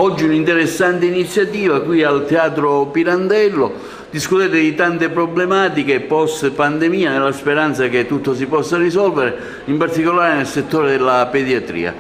Oggi un'interessante iniziativa qui al Teatro Pirandello. Discutete di tante problematiche post pandemia nella speranza che tutto si possa risolvere, in particolare nel settore della pediatria.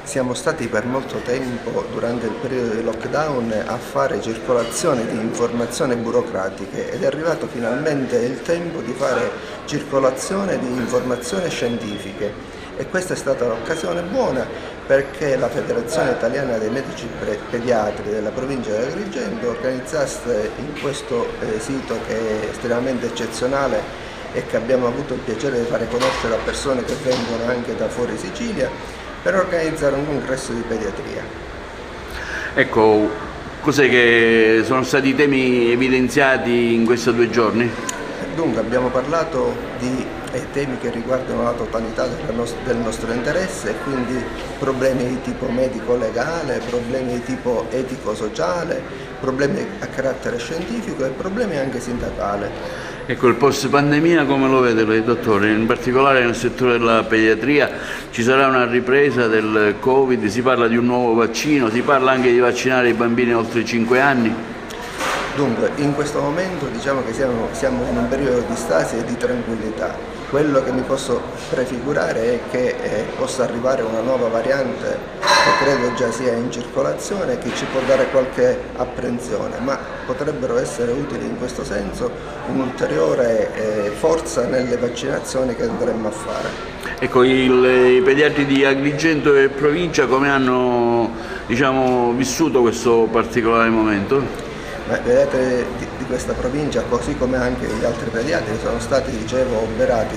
Siamo stati per molto tempo, durante il periodo di lockdown, a fare circolazione di informazioni burocratiche ed è arrivato finalmente il tempo di fare circolazione di informazioni scientifiche e questa è stata l'occasione buona perché la Federazione Italiana dei Medici Pediatri della provincia di Agrigento organizzasse in questo sito che è estremamente eccezionale e che abbiamo avuto il piacere di fare conoscere a persone che vengono anche da fuori Sicilia, per organizzare un congresso di pediatria. Ecco, cos'è che sono stati i temi evidenziati in questi 2 giorni? Dunque abbiamo parlato di temi che riguardano la totalità del nostro interesse, quindi problemi di tipo medico-legale, problemi di tipo etico-sociale, problemi a carattere scientifico e problemi anche sindacale. Ecco, il post pandemia come lo vede lei, dottore? In particolare nel settore della pediatria ci sarà una ripresa del Covid, si parla di un nuovo vaccino, si parla anche di vaccinare i bambini oltre i 5 anni? Dunque, in questo momento diciamo che siamo in un periodo di stasi e di tranquillità. Quello che mi posso prefigurare è che possa arrivare una nuova variante che credo già sia in circolazione e che ci può dare qualche apprensione, ma potrebbero essere utili in questo senso un'ulteriore forza nelle vaccinazioni che andremo a fare. Ecco, i pediatri di Agrigento e provincia come hanno vissuto questo particolare momento? I pediatri di questa provincia, così come anche gli altri pediatri, sono stati, oberati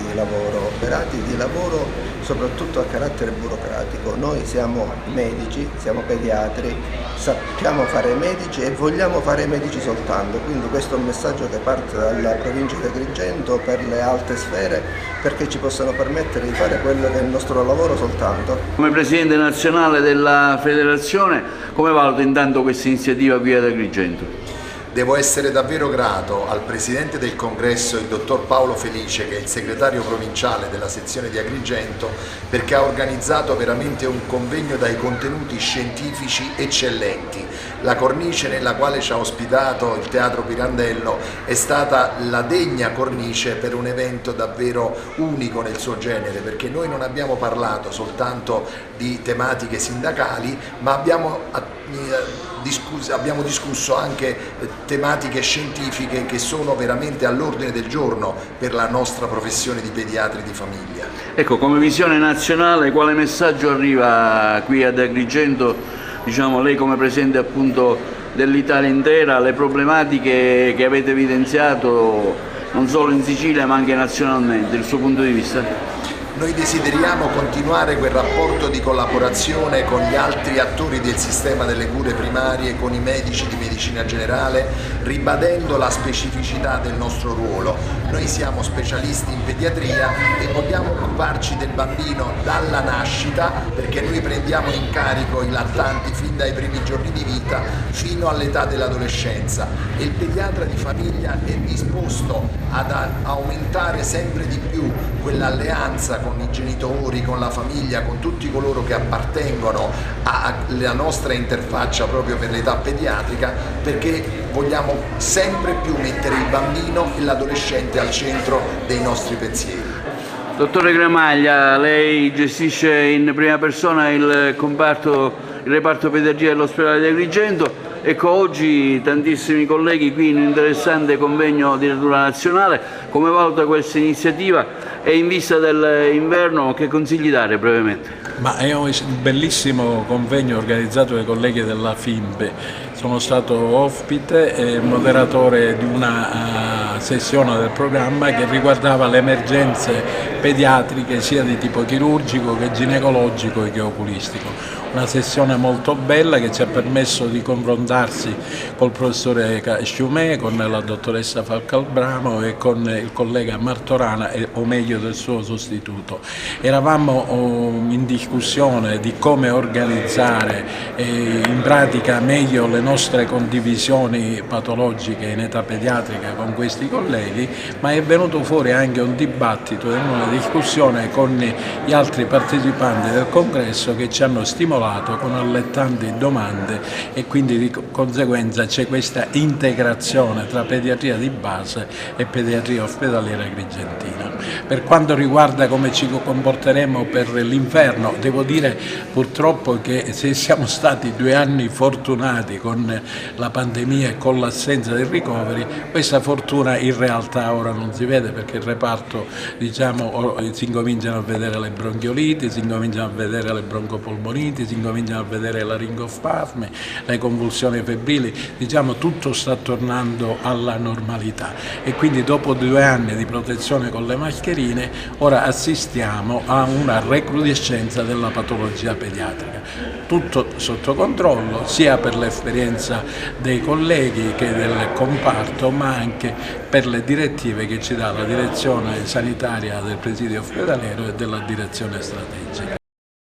di lavoro soprattutto a carattere burocratico. Noi siamo medici, siamo pediatri, sappiamo fare i medici e vogliamo fare i medici soltanto, quindi questo è un messaggio che parte dalla provincia di Agrigento per le alte sfere, perché ci possano permettere di fare quello che è il nostro lavoro soltanto. Come Presidente nazionale della Federazione, come valuta intanto questa iniziativa qui ad Agrigento? Devo essere davvero grato al Presidente del Congresso, il Dottor Paolo Felice, che è il segretario provinciale della sezione di Agrigento, perché ha organizzato veramente un convegno dai contenuti scientifici eccellenti. La cornice nella quale ci ha ospitato il Teatro Pirandello è stata la degna cornice per un evento davvero unico nel suo genere, perché noi non abbiamo parlato soltanto di tematiche sindacali, ma abbiamo discusso anche tematiche scientifiche che sono veramente all'ordine del giorno per la nostra professione di pediatri di famiglia. Ecco, come visione nazionale quale messaggio arriva qui ad Agrigento, lei come Presidente appunto dell'Italia intera, le problematiche che avete evidenziato non solo in Sicilia ma anche nazionalmente, il suo punto di vista? Noi desideriamo continuare quel rapporto di collaborazione con gli altri attori del sistema delle cure primarie, con i medici di medicina generale, ribadendo la specificità del nostro ruolo. Noi siamo specialisti in pediatria e vogliamo occuparci del bambino dalla nascita, perché noi prendiamo in carico i lattanti fin dai primi giorni di vita fino all'età dell'adolescenza, e il pediatra di famiglia è disposto ad aumentare sempre di più quell'alleanza con i genitori, con la famiglia, con tutti coloro che appartengono alla nostra interfaccia proprio per l'età pediatrica, perché vogliamo sempre più mettere il bambino e l'adolescente al centro dei nostri pensieri. Dottore Gramaglia, lei gestisce in prima persona il reparto pediatria dell'ospedale di Agrigento. Ecco, oggi tantissimi colleghi qui in un interessante convegno di natura nazionale. Come valuta questa iniziativa e in vista dell'inverno che consigli dare brevemente? Ma è un bellissimo convegno organizzato dai colleghi della FIMB. Sono stato ospite e moderatore di una sessione del programma che riguardava le emergenze pediatriche sia di tipo chirurgico che ginecologico che oculistico. Una sessione molto bella che ci ha permesso di confrontarsi col professore Sciumè, con la dottoressa Falcalbramo e con il collega Martorana, o meglio del suo sostituto. Eravamo in discussione di come organizzare in pratica meglio le nostre condivisioni patologiche in età pediatrica con questi colleghi, ma è venuto fuori anche un dibattito e una discussione con gli altri partecipanti del congresso che ci hanno stimolato sconsolato con allettanti domande e quindi di conseguenza c'è questa integrazione tra pediatria di base e pediatria ospedaliera agrigentina. Per quanto riguarda come ci comporteremo per l'inverno, devo dire purtroppo che se siamo stati 2 anni fortunati con la pandemia e con l'assenza del ricoveri, questa fortuna in realtà ora non si vede, perché il reparto, diciamo, si incominciano a vedere le bronchioliti, si incominciano a vedere le broncopolmoniti, si incominciano a vedere la ringospasme, le convulsioni febbrili, diciamo tutto sta tornando alla normalità e quindi dopo 2 anni di protezione con le mascherine ora assistiamo a una recrudescenza della patologia pediatrica. Tutto sotto controllo sia per l'esperienza dei colleghi che del comparto, ma anche per le direttive che ci dà la direzione sanitaria del presidio ospedaliero e della direzione strategica.